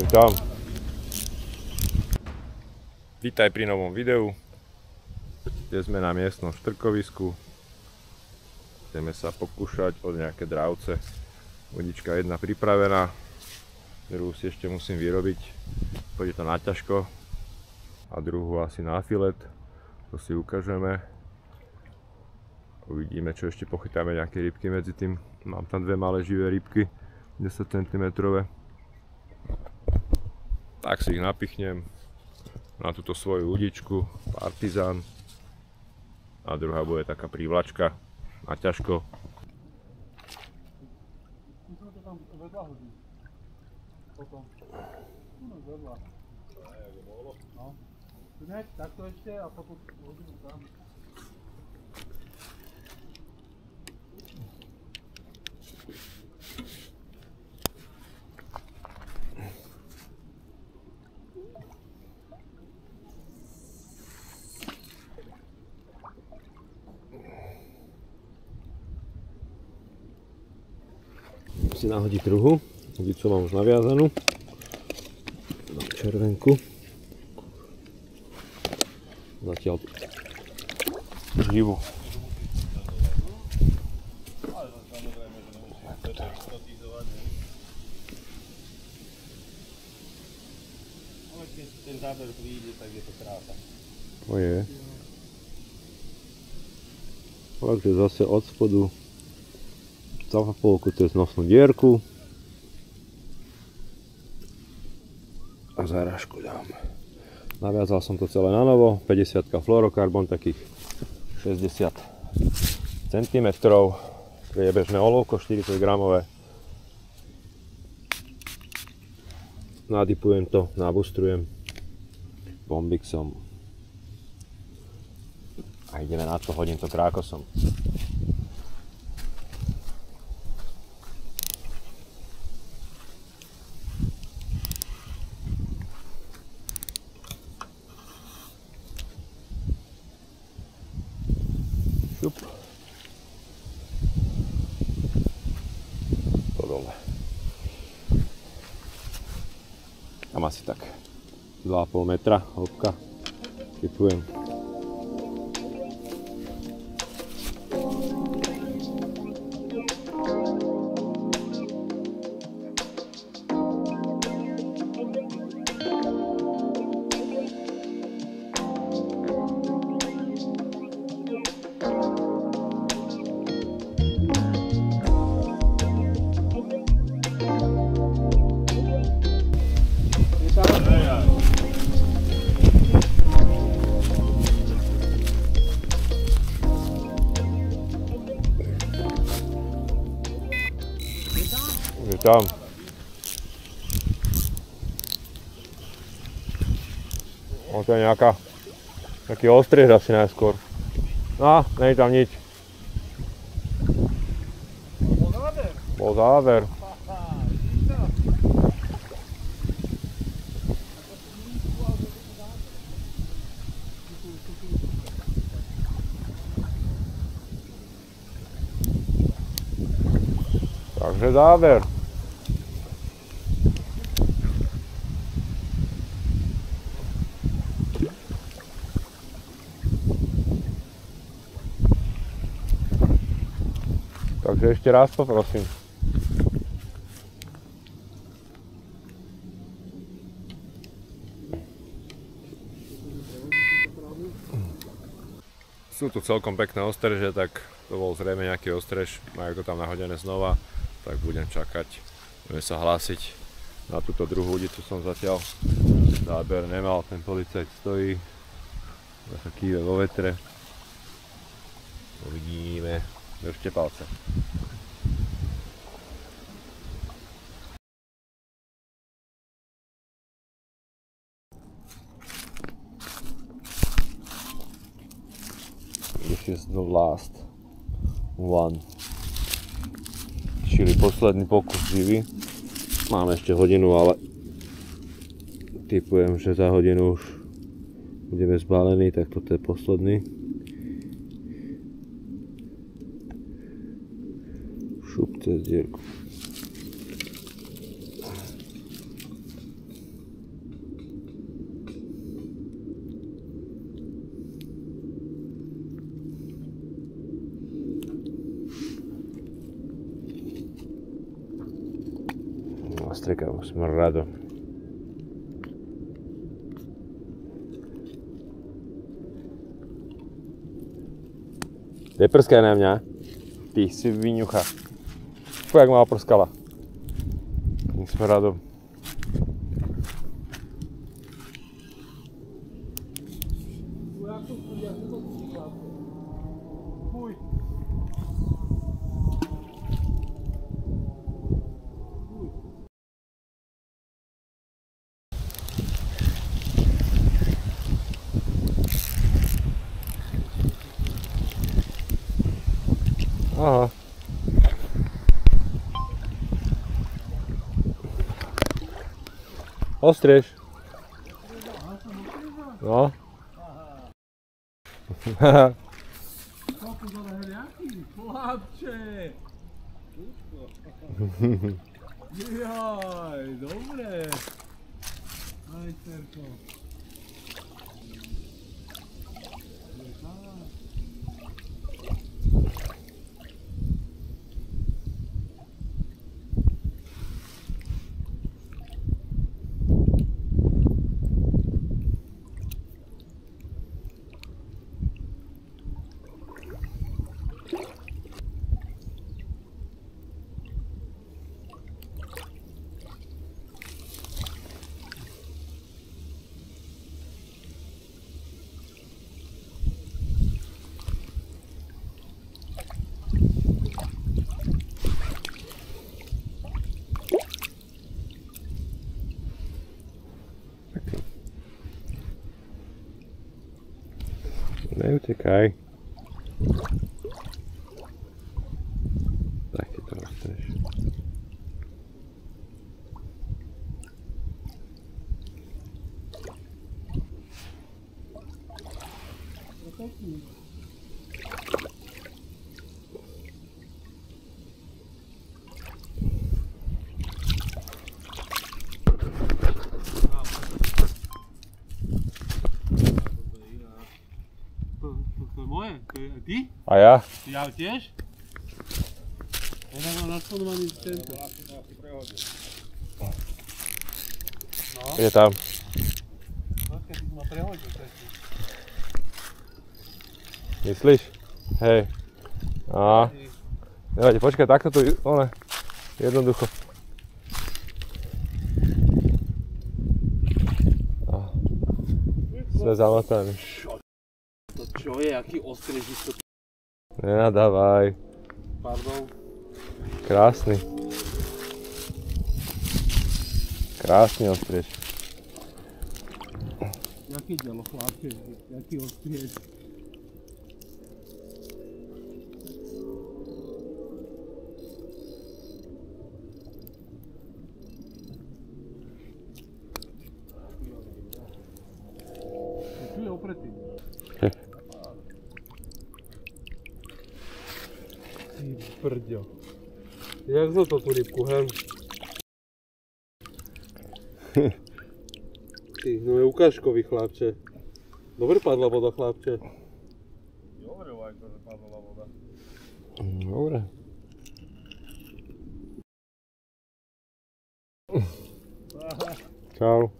Vítam. Vítaj pri novom videu, kde sme na miestnom štrkovisku. Ideme sa pokúšať o nejaké dravce. Vodička jedna pripravená, druhú si ešte musím vyrobiť. Pôjde to na ťažko a druhú asi na filet. To si ukážeme. Uvidíme, čo ešte pochytáme, nejaké rybky medzi tým. Mám tam dve malé živé rybky, 10 cm. Tak si ich napichnem na túto svoju udičku, Partizán. A druhá bude taká prívlačka na ťažko. Takto ešte a potom hodinu tam. Si nahodiť druhu, hudicu mám už naviazanú, dám červenku, zatiaľ živú. Ale keď ten záber vyjde, tak je to krása. To je. Takže zase od spodu zapapolku cez nosnú dierku a záražku dám. Naviazal som to celé na novo, 50 fluorokarbon, takých 60 cm, priebežné olovko 40 gramové. Nadypujem to, nabustrujem bombixom a ideme na to, hodím to krákosom. Šup. To dole. Tam asi tak 2,5 metra hĺbka. Typujem. Tam. O, to je nejaký ostriež asi najskôr. No, nie je tam nič. Bol záver. Bol záver. Takže záver. Takže ešte raz poprosím. Sú tu celkom pekné ostreže, tak to bol zrejme nejaký ostrež, majú to tam nahodené znova, tak budem čakať, budem sa hlásiť. Na túto druhú udicu som zatiaľ záber nemal, ten policajt stojí, sa kýve vo vetre. Uvidíme. Držte palce. This is the last one. Čili posledný pokus živý. Máme ešte hodinu, ale tipujem, že za hodinu už budeme zbalení, tak toto je posledný. Šup cez dierku. Pozri, kámo, smrado. Neprskaj na mňa. Ty si vyňucha. Fú, jak ma oprskala. Tým smradom. Aha. Ostrieš. No. Koľko za hriaky? Chlapče! Jaj, dobre. Aj, cerko. Neutekaj. Tak ti to ostrieš. To je moje, to je ty? A ja? Ja tiež? Ja tam mám nasponovaný tento. No. Je tam. Počkaj, ty ma prehodil. Myslíš? Hej. A. Nevadí, počkaj, takto tu, one. Jednoducho. A. Sme zamotaní. To čo je, aký ostrý žisto? Nenadávaj. Pardon. Krásny. Krásny ostriež. Jaký ďalo, chlapče? Jaký ostriež? Tu je opretý. Ty brďo. Jak zo to tú rybku, hen? Ty, no je ukážkový, chlapče. Dobre padla voda, chlapče. Dobre, Vajko, že padla voda. Dobre. Čau.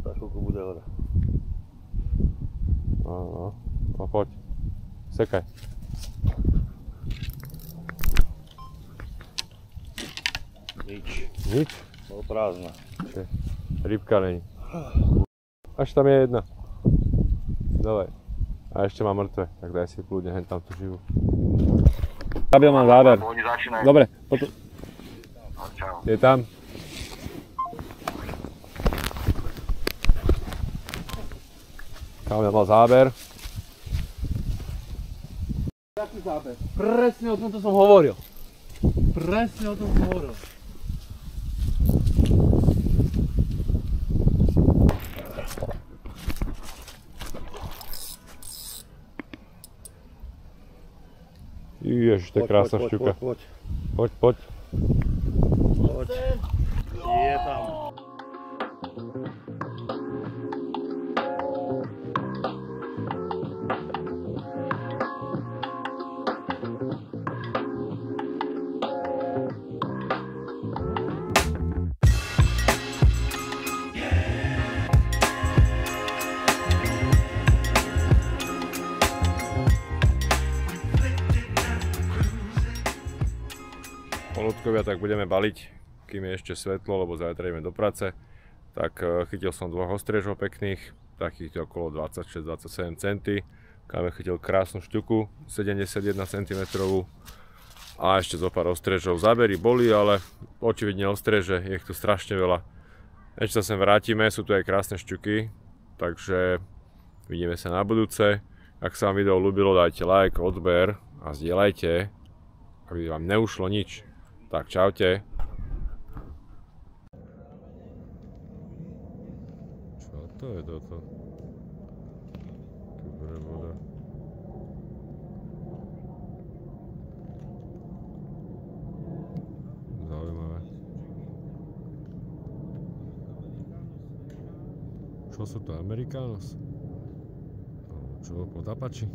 Za chvíľku bude voda. No, poď. Sekaj. Nič. Nič? Bolo prázdne. Rybka není. Až tam je jedna. Dávaj. A ešte má mŕtve, tak daj si kľudne hen tam tú živú. Kabiel mám záber. Dobre, potom. Je tam. Kabiel mal záber. Jaký záber? Presne o tomto som hovoril. Presne o tom som hovoril. Ježiš, to je krásna šťuka. Poď. Je tam. Ľudkovia, tak budeme baliť, kým je ešte svetlo, lebo zajtra ideme do práce. Tak chytil som dvoch ostriežov pekných, takých okolo 26-27 cm. Káme chytil krásnu šťuku, 71 cm. A ešte zo pár ostriežov. Zábery boli, ale očividne ostrieže, je ich tu strašne veľa. Ešte sa sem vrátime, sú tu aj krásne šťuky, takže vidíme sa na budúce. Ak sa vám video ľúbilo, dajte like, odber a zdieľajte, aby vám neušlo nič. Tak čaute. Čo to je toto? Tu bude voda. Zaujímavé. Čo sú to, Americanos? Čo, potápači?